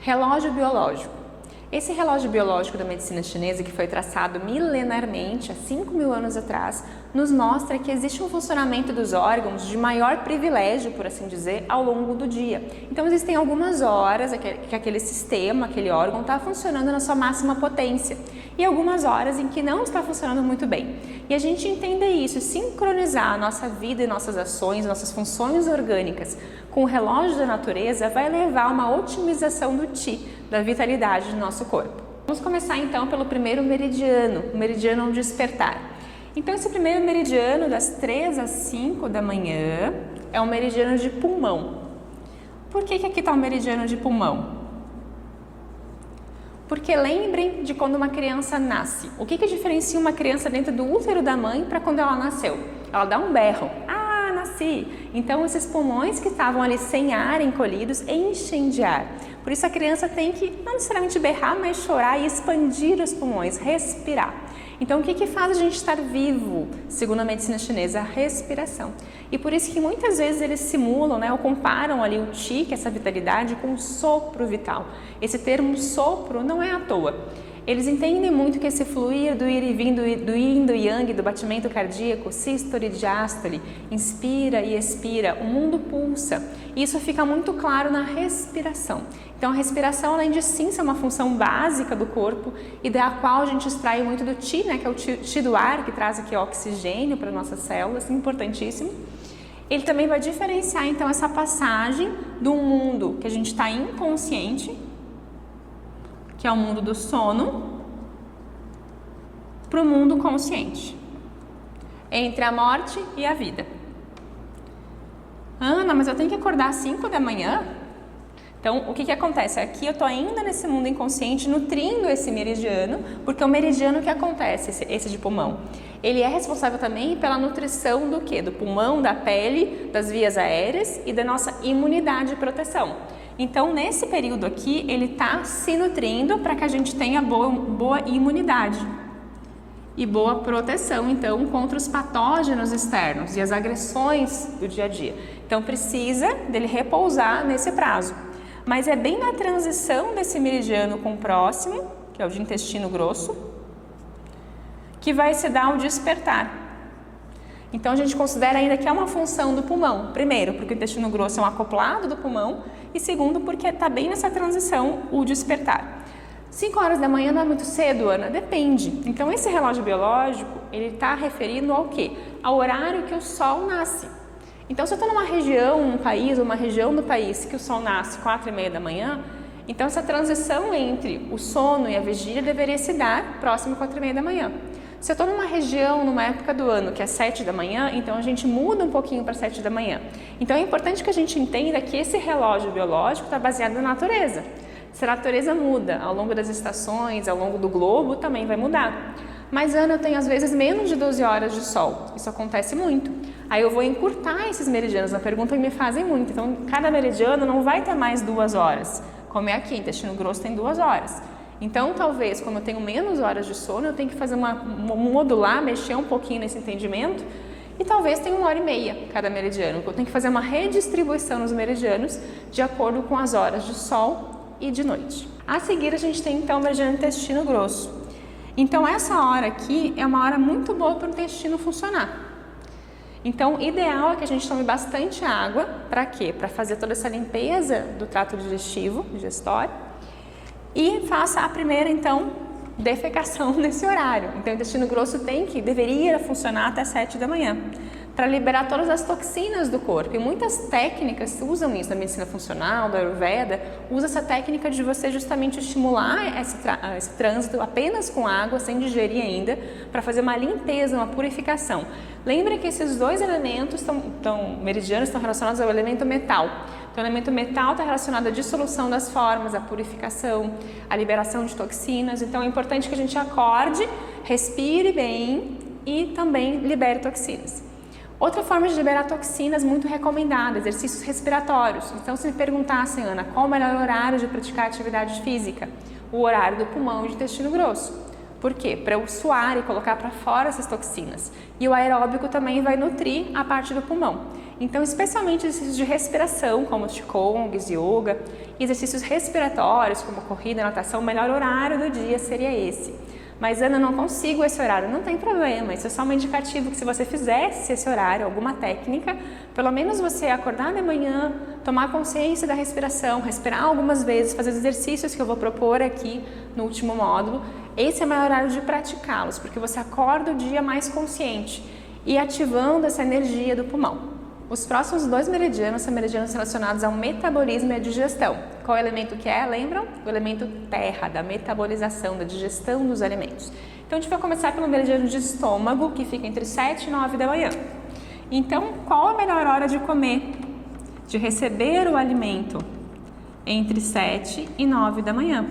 Relógio biológico. Esse relógio biológico da medicina chinesa, que foi traçado milenarmente, há 5.000 anos atrás, nos mostra que existe um funcionamento dos órgãos de maior privilégio, por assim dizer, ao longo do dia. Então, existem algumas horas que aquele sistema, aquele órgão está funcionando na sua máxima potência e algumas horas em que não está funcionando muito bem. E a gente entender isso, sincronizar a nossa vida e nossas ações, nossas funções orgânicas com o relógio da natureza vai levar a uma otimização do Qi, da vitalidade do nosso corpo. Vamos começar então pelo primeiro meridiano, o meridiano despertar. Então esse primeiro meridiano das 3 às 5 da manhã é um meridiano de pulmão. Por que aqui está o meridiano de pulmão? Porque lembrem de quando uma criança nasce. O que diferencia uma criança dentro do útero da mãe para quando ela nasceu? Ela dá um berro. Ah, nasci! Então esses pulmões que estavam ali sem ar, encolhidos, enchem de ar. Por isso a criança tem que, não necessariamente berrar, mas chorar e expandir os pulmões, respirar. Então o que faz a gente estar vivo, segundo a medicina chinesa? A respiração. E por isso que muitas vezes eles simulam, ou comparam ali o Qi, que é essa vitalidade, com o sopro vital. Esse termo sopro não é à toa. Eles entendem muito que esse fluir do ir e vir, do yin, do yang, do batimento cardíaco, sístole e diástole, inspira e expira, o mundo pulsa. E isso fica muito claro na respiração. Então a respiração, além de sim ser uma função básica do corpo e da qual a gente extrai muito do Qi, que é o Qi do ar, que traz aqui oxigênio para nossas células, importantíssimo. Ele também vai diferenciar então essa passagem do mundo que a gente está inconsciente, que é o mundo do sono, para o mundo consciente, entre a morte e a vida. Ana, mas eu tenho que acordar às 5 da manhã? Então, o que acontece? Aqui eu estou ainda nesse mundo inconsciente, nutrindo esse meridiano, porque é o meridiano que acontece, esse de pulmão. Ele é responsável também pela nutrição do quê? Do pulmão, da pele, das vias aéreas e da nossa imunidade e proteção. Então, nesse período aqui, ele está se nutrindo para que a gente tenha boa imunidade e boa proteção, então, contra os patógenos externos e as agressões do dia a dia. Então, precisa dele repousar nesse prazo. Mas é bem na transição desse meridiano com o próximo, que é o de intestino grosso, que vai se dar o despertar. Então, a gente considera ainda que é uma função do pulmão. Primeiro, porque o intestino grosso é um acoplado do pulmão. E segundo, porque está bem nessa transição o despertar. 5 horas da manhã não é muito cedo, Ana? Depende. Então, esse relógio biológico, ele está referindo ao quê? Ao horário que o Sol nasce. Então, se eu estou numa região, um país, uma região do país que o Sol nasce 4h30 da manhã, então essa transição entre o sono e a vigília deveria se dar próximo 4h30 da manhã. Se eu estou numa região, numa época do ano que é 7 da manhã, então a gente muda um pouquinho para 7 da manhã. Então é importante que a gente entenda que esse relógio biológico está baseado na natureza. Se a natureza muda ao longo das estações, ao longo do globo, também vai mudar. Mas, Ana, eu tenho às vezes menos de 12 horas de sol. Isso acontece muito. Aí eu vou encurtar esses meridianos, uma pergunta que me fazem muito. Então, cada meridiano não vai ter mais 2 horas, como é aqui, intestino grosso tem 2 horas. Então, talvez, quando eu tenho menos horas de sono, eu tenho que fazer modular, mexer um pouquinho nesse entendimento e talvez tenha 1h30 cada meridiano. Eu tenho que fazer uma redistribuição nos meridianos de acordo com as horas de sol e de noite. A seguir, a gente tem, então, o meridiano do intestino grosso. Então, essa hora aqui é uma hora muito boa para o intestino funcionar. Então, o ideal é que a gente tome bastante água. Para quê? Para fazer toda essa limpeza do trato digestivo, digestório. E faça a primeira, então, defecação nesse horário. Então, o intestino grosso deveria funcionar até 7 da manhã, para liberar todas as toxinas do corpo. E muitas técnicas usam isso, da medicina funcional, da Ayurveda, usa essa técnica de você justamente estimular esse trânsito apenas com água, sem digerir ainda, para fazer uma limpeza, uma purificação. Lembre que esses 2 elementos meridianos estão relacionados ao elemento metal. Então, o elemento metal está relacionado à dissolução das formas, à purificação, à liberação de toxinas. Então, é importante que a gente acorde, respire bem e também libere toxinas. Outra forma de liberar toxinas muito recomendada, exercícios respiratórios. Então, se me perguntassem, Ana, qual o melhor horário de praticar atividade física? O horário do pulmão e do intestino grosso. Por quê? Para eu suar e colocar para fora essas toxinas. E o aeróbico também vai nutrir a parte do pulmão. Então, especialmente exercícios de respiração, como os Qigongs, Yoga, e exercícios respiratórios, como corrida, natação, o melhor horário do dia seria esse. Mas, Ana, eu não consigo esse horário. Não tem problema, isso é só um indicativo que se você fizesse esse horário, alguma técnica, pelo menos você acordar de manhã, tomar consciência da respiração, respirar algumas vezes, fazer os exercícios que eu vou propor aqui no último módulo, esse é o melhor horário de praticá-los, porque você acorda o dia mais consciente e ativando essa energia do pulmão. Os próximos 2 meridianos são meridianos relacionados ao metabolismo e à digestão. Qual elemento que é? Lembram? O elemento terra, da metabolização, da digestão dos alimentos. Então, a gente vai começar pelo meridiano de estômago, que fica entre 7 e 9 da manhã. Então, qual a melhor hora de comer? De receber o alimento? Entre 7 e 9 da manhã.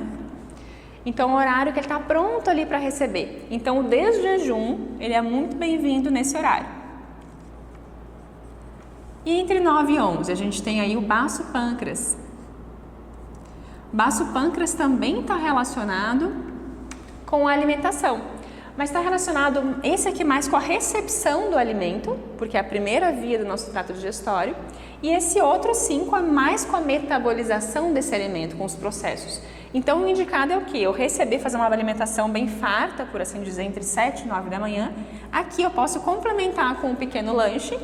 Então, o horário que ele está pronto ali para receber. Então, o desjejum, ele é muito bem-vindo nesse horário. E entre 9 e 11, a gente tem aí o baço pâncreas. Baço pâncreas também está relacionado com a alimentação, mas está relacionado, esse aqui mais com a recepção do alimento, porque é a primeira via do nosso trato digestório, e esse outro sim mais com a metabolização desse alimento, com os processos. Então, o indicado é o quê? Eu receber, fazer uma alimentação bem farta, por assim dizer, entre 7 e 9 da manhã. Aqui eu posso complementar com um pequeno lanche,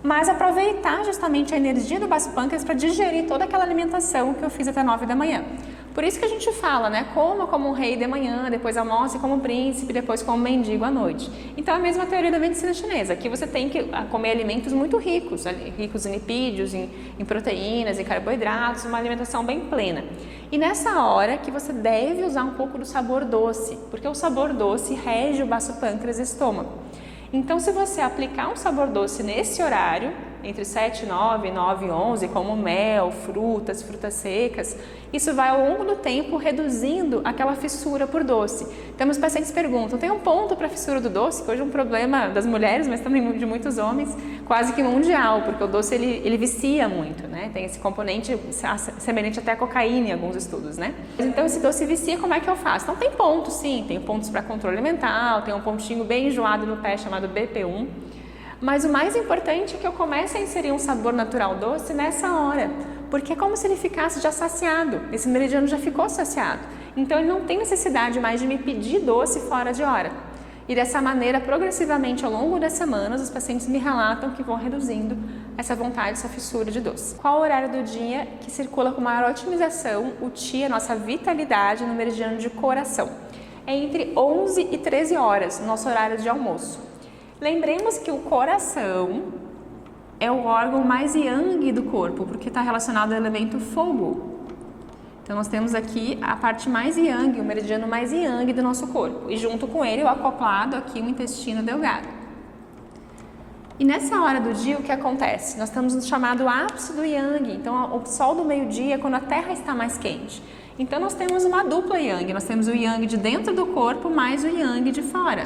mas aproveitar justamente a energia do baço pâncreas para digerir toda aquela alimentação que eu fiz até 9 da manhã. Por isso que a gente fala, né? Coma como um rei de manhã, depois almoce como um príncipe, depois como um mendigo à noite. Então, a mesma teoria da medicina chinesa, que você tem que comer alimentos muito ricos, ricos em lipídios, em proteínas, em carboidratos, uma alimentação bem plena. E nessa hora que você deve usar um pouco do sabor doce, porque o sabor doce rege o baço pâncreas e estômago. Então, se você aplicar um sabor doce nesse horário, entre 7 e 9, 9 e 11, como mel, frutas, frutas secas, isso vai ao longo do tempo reduzindo aquela fissura por doce. Então, os pacientes perguntam, tem um ponto para a fissura do doce? Que hoje é um problema das mulheres, mas também de muitos homens, quase que mundial, porque o doce ele vicia muito, né? Tem esse componente semelhante até a cocaína em alguns estudos, né? Então, esse doce vicia, como é que eu faço? Então, tem pontos, sim, tem pontos para controle mental, tem um pontinho bem enjoado no pé chamado BP1, mas o mais importante é que eu comece a inserir um sabor natural doce nessa hora, porque é como se ele ficasse já saciado, esse meridiano já ficou saciado, então ele não tem necessidade mais de me pedir doce fora de hora. E dessa maneira, progressivamente ao longo das semanas, os pacientes me relatam que vão reduzindo essa vontade, essa fissura de doce. Qual o horário do dia que circula com maior otimização o Qi, a nossa vitalidade, no meridiano de coração? É entre 11 e 13 horas, nosso horário de almoço. Lembremos que o coração é o órgão mais yang do corpo, porque está relacionado ao elemento fogo. Então, nós temos aqui a parte mais yang, o meridiano mais yang do nosso corpo. E junto com ele, o acoplado aqui, o intestino delgado. E nessa hora do dia, o que acontece? Nós estamos no chamado ápice do yang. Então, o sol do meio-dia é quando a terra está mais quente. Então, nós temos uma dupla yang. Nós temos o yang de dentro do corpo mais o yang de fora.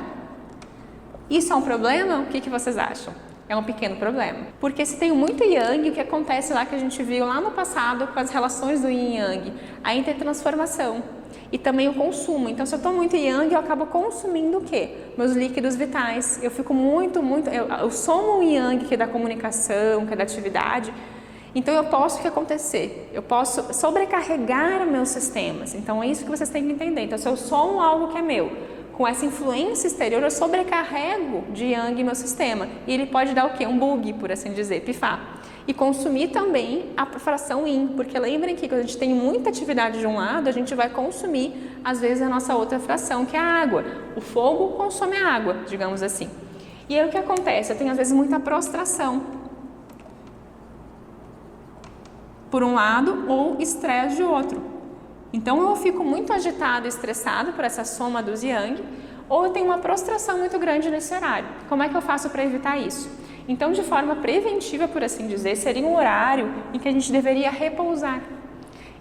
Isso é um problema? O que vocês acham? É um pequeno problema. Porque se tem muito yang, o que acontece lá que a gente viu lá no passado com as relações do yin e yang? A intertransformação e também o consumo. Então, se eu estou muito yang, eu acabo consumindo o quê? Meus líquidos vitais. Eu fico eu somo o yang, que é da comunicação, que é da atividade. Então, eu posso o que acontecer? Eu posso sobrecarregar meus sistemas. Então, é isso que vocês têm que entender. Então, se eu somo algo que é meu, com essa influência exterior, eu sobrecarrego de yang meu sistema. E ele pode dar o quê? Um bug, por assim dizer, pifar. E consumir também a fração yin, porque lembrem que quando a gente tem muita atividade de um lado, a gente vai consumir, às vezes, a nossa outra fração, que é a água. O fogo consome a água, digamos assim. E aí o que acontece? Eu tenho, às vezes, muita prostração, por um lado, ou estresse de outro. Então, eu fico muito agitado e estressado por essa soma dos yang, ou eu tenho uma prostração muito grande nesse horário. Como é que eu faço para evitar isso? Então, de forma preventiva, por assim dizer, seria um horário em que a gente deveria repousar.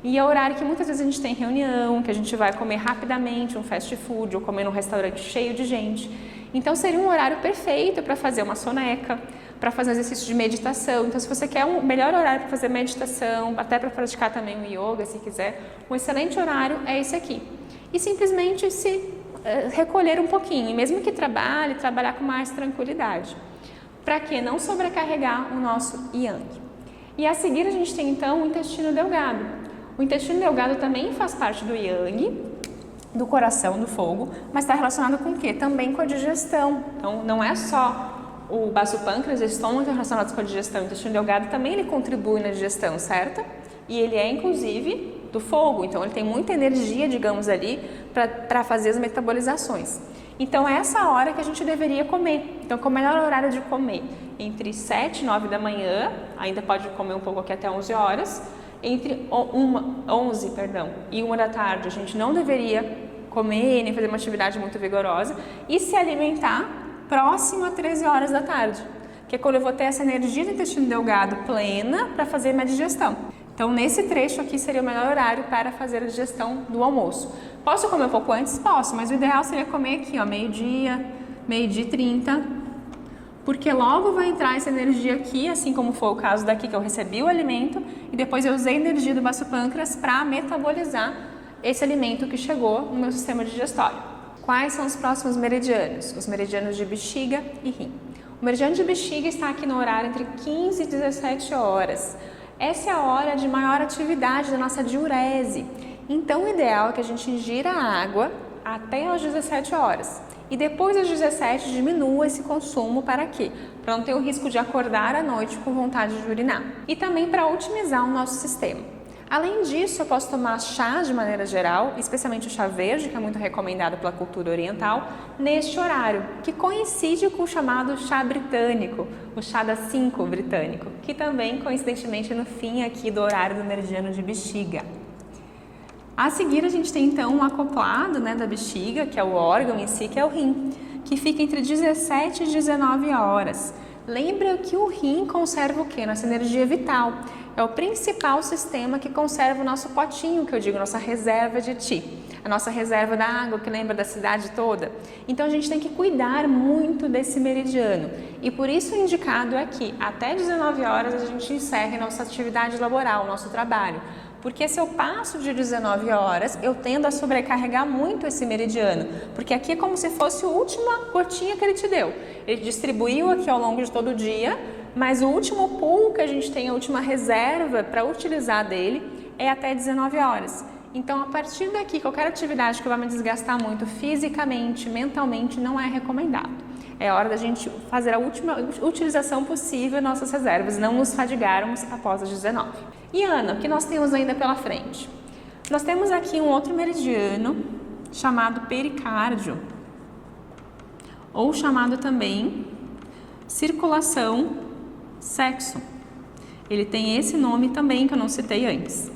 E é o horário que muitas vezes a gente tem reunião, que a gente vai comer rapidamente um fast food ou comer num restaurante cheio de gente. Então, seria um horário perfeito para fazer uma soneca, para fazer exercício de meditação. Então, se você quer um melhor horário para fazer meditação, até para praticar também o yoga, se quiser, um excelente horário é esse aqui. E simplesmente se recolher um pouquinho, e mesmo que trabalhar com mais tranquilidade. para que não sobrecarregar o nosso yang. E a seguir a gente tem então o intestino delgado. O intestino delgado também faz parte do yang, do coração, do fogo, mas está relacionado com o quê? Também com a digestão. Então não é só o baço pâncreas e o estômago estão relacionados com a digestão. O intestino delgado também ele contribui na digestão, certo? E ele é inclusive do fogo, então ele tem muita energia, digamos ali, para fazer as metabolizações. Então é essa hora que a gente deveria comer. Então qual é o melhor horário de comer? Entre 7 e 9 da manhã, ainda pode comer um pouco aqui até 11 horas. Entre 11 e 1 da tarde a gente não deveria comer nem fazer uma atividade muito vigorosa e se alimentar próximo a 13 horas da tarde, que é quando eu vou ter essa energia do intestino delgado plena para fazer minha digestão. Então, nesse trecho aqui seria o melhor horário para fazer a digestão do almoço. Posso comer um pouco antes? Posso, mas o ideal seria comer aqui, ó, meio-dia e 30, porque logo vai entrar essa energia aqui, assim como foi o caso daqui, que eu recebi o alimento e depois eu usei a energia do baço pâncreas para metabolizar esse alimento que chegou no meu sistema digestório. Quais são os próximos meridianos? Os meridianos de bexiga e rim. O meridiano de bexiga está aqui no horário entre 15 e 17 horas. Essa é a hora de maior atividade da nossa diurese. Então, o ideal é que a gente ingira a água até às 17 horas. E depois das 17 diminua esse consumo para quê? Para não ter o risco de acordar à noite com vontade de urinar. E também para otimizar o nosso sistema. Além disso, eu posso tomar chá de maneira geral, especialmente o chá verde, que é muito recomendado pela cultura oriental, neste horário, que coincide com o chamado chá britânico, o chá das 5 britânico, que também coincidentemente no fim aqui do horário do meridiano de bexiga. A seguir a gente tem então um acoplado, né, da bexiga, que é o órgão em si, que é o rim, que fica entre 17 e 19 horas. Lembra que o rim conserva o quê? Nossa energia vital. É o principal sistema que conserva o nosso potinho, que eu digo, nossa reserva de Qi. A nossa reserva da água, que lembra da cidade toda. Então a gente tem que cuidar muito desse meridiano. E por isso o indicado é que até 19 horas a gente encerre nossa atividade laboral, nosso trabalho. Porque se eu passo de 19 horas, eu tendo a sobrecarregar muito esse meridiano. Porque aqui é como se fosse a última gotinha que ele te deu. Ele distribuiu aqui ao longo de todo o dia, mas o último pool que a gente tem, a última reserva para utilizar dele, é até 19 horas. Então, a partir daqui, qualquer atividade que vai me desgastar muito fisicamente, mentalmente, não é recomendado. É hora da gente fazer a última utilização possível das nossas reservas, não nos fadigarmos após as 19. E Ana, o que nós temos ainda pela frente? Nós temos aqui um outro meridiano chamado pericárdio, ou chamado também circulação sexo. Ele tem esse nome também que eu não citei antes.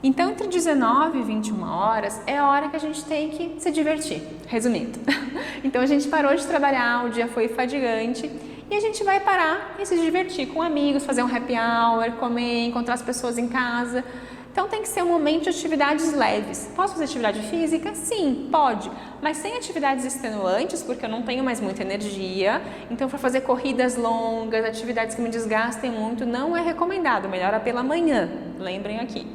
Então, entre 19 e 21 horas é a hora que a gente tem que se divertir, resumindo. Então, a gente parou de trabalhar, o dia foi fadigante e a gente vai parar e se divertir com amigos, fazer um happy hour, comer, encontrar as pessoas em casa. Então, tem que ser um momento de atividades leves. Posso fazer atividade física? Sim, pode, mas sem atividades extenuantes, porque eu não tenho mais muita energia. Então, para fazer corridas longas, atividades que me desgastem muito, não é recomendado. Melhor é pela manhã, lembrem aqui.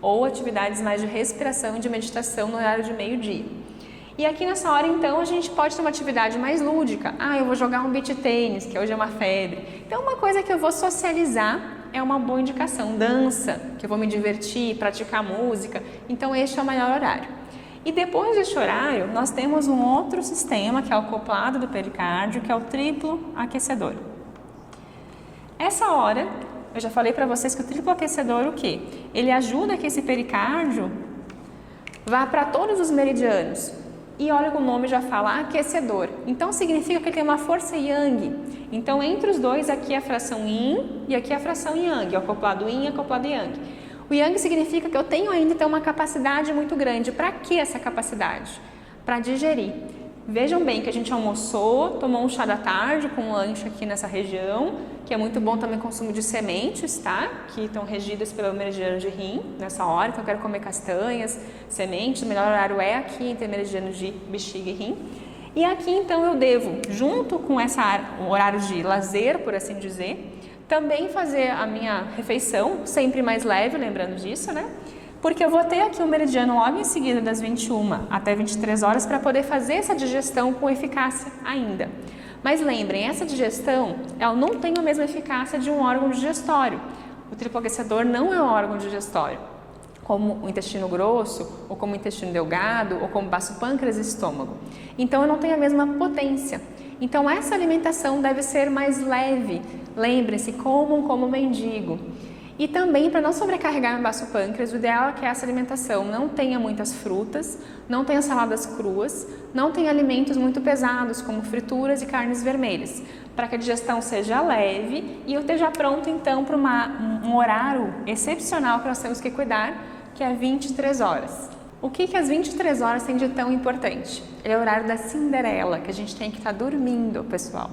Ou atividades mais de respiração e de meditação no horário de meio-dia. E aqui nessa hora, então, a gente pode ter uma atividade mais lúdica. Eu vou jogar um beach tênis, que hoje é uma febre. Então, uma coisa que eu vou socializar é uma boa indicação. Dança, que eu vou me divertir, praticar música. Então, este é o melhor horário. E depois deste horário, nós temos um outro sistema, que é o acoplado do pericárdio, que é o triplo aquecedor. Essa hora, eu já falei para vocês que o triplo aquecedor, o quê? Ele ajuda que esse pericárdio vá para todos os meridianos. E olha que o nome já fala aquecedor. Então, significa que ele tem uma força yang. Então, entre os dois, aqui é a fração yin e aqui é a fração yang. O acoplado yin e acoplado yang. O yang significa que eu tenho ainda então, uma capacidade muito grande. Para que essa capacidade? Para digerir. Vejam bem que a gente almoçou, tomou um chá da tarde com um lanche aqui nessa região, que é muito bom também o consumo de sementes, tá? Que estão regidas pelo meridiano de rim nessa hora, então eu quero comer castanhas, sementes, o melhor horário é aqui entre meridiano de bexiga e rim. E aqui então eu devo, junto com o horário de lazer, por assim dizer, também fazer a minha refeição, sempre mais leve, lembrando disso, né? Porque eu vou ter aqui o meridiano logo em seguida das 21 até 23 horas para poder fazer essa digestão com eficácia ainda. Mas lembrem, essa digestão, ela não tem a mesma eficácia de um órgão digestório. O triplo aquecedor não é um órgão digestório, como o intestino grosso, ou como o intestino delgado, ou como o baço pâncreas e estômago. Então, eu não tenho a mesma potência. Então, essa alimentação deve ser mais leve. Lembre-se, comam como mendigo. E também, para não sobrecarregar o baço pâncreas, o ideal é que essa alimentação não tenha muitas frutas, não tenha saladas cruas, não tenha alimentos muito pesados, como frituras e carnes vermelhas, para que a digestão seja leve e eu esteja pronto, então, para um horário excepcional que nós temos que cuidar, que é 23 horas. O que as 23 horas tem de tão importante? Ele é o horário da Cinderela, que a gente tem que estar dormindo, pessoal.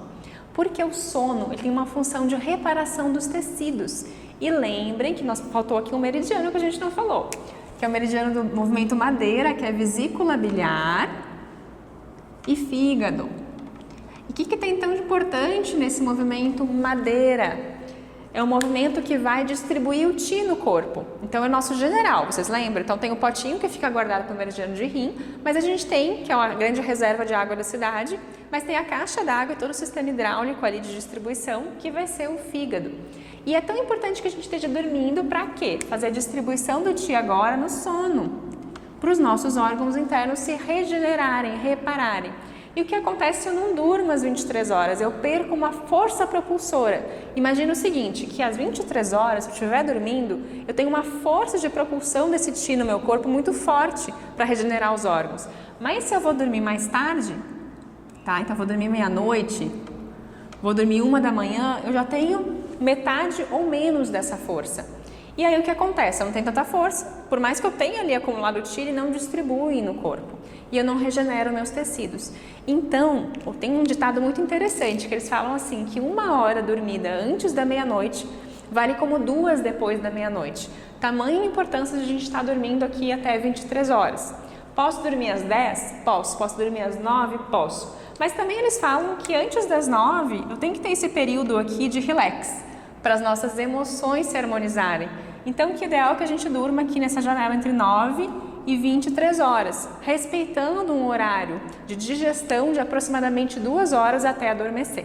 Porque o sono ele tem uma função de reparação dos tecidos. E lembrem que faltou aqui um meridiano que a gente não falou, que é o meridiano do movimento madeira, que é vesícula biliar e fígado. E o que tem tão importante nesse movimento madeira? É um movimento que vai distribuir o Qi no corpo. Então, é nosso general, vocês lembram? Então, tem o potinho que fica guardado para o meridiano de rim, mas a gente tem, que é uma grande reserva de água da cidade, mas tem a caixa d'água e todo o sistema hidráulico ali de distribuição, que vai ser o fígado. E é tão importante que a gente esteja dormindo para quê? Fazer a distribuição do Qi agora no sono, para os nossos órgãos internos se regenerarem, repararem. E o que acontece se eu não durmo às 23 horas? Eu perco uma força propulsora. Imagina o seguinte, que às 23 horas, se eu estiver dormindo, eu tenho uma força de propulsão desse Qi no meu corpo muito forte para regenerar os órgãos. Mas se eu vou dormir mais tarde, tá? Então eu vou dormir meia-noite, vou dormir 1 da manhã, eu já tenho metade ou menos dessa força. E aí o que acontece? Eu não tenho tanta força, por mais que eu tenha ali acumulado o Qi, ele não distribui no corpo. E eu não regenero meus tecidos. Então, tem um ditado muito interessante, que eles falam assim, que 1 hora dormida antes da meia-noite vale como 2 depois da meia-noite. Tamanha importância de a gente estar dormindo aqui até 23 horas. Posso dormir às 10? Posso. Posso dormir às 9? Posso. Mas também eles falam que antes das 9, eu tenho que ter esse período aqui de relax, para as nossas emoções se harmonizarem. Então, que ideal que a gente durma aqui nessa janela entre 9 e 23 horas, respeitando um horário de digestão de aproximadamente 2 horas até adormecer.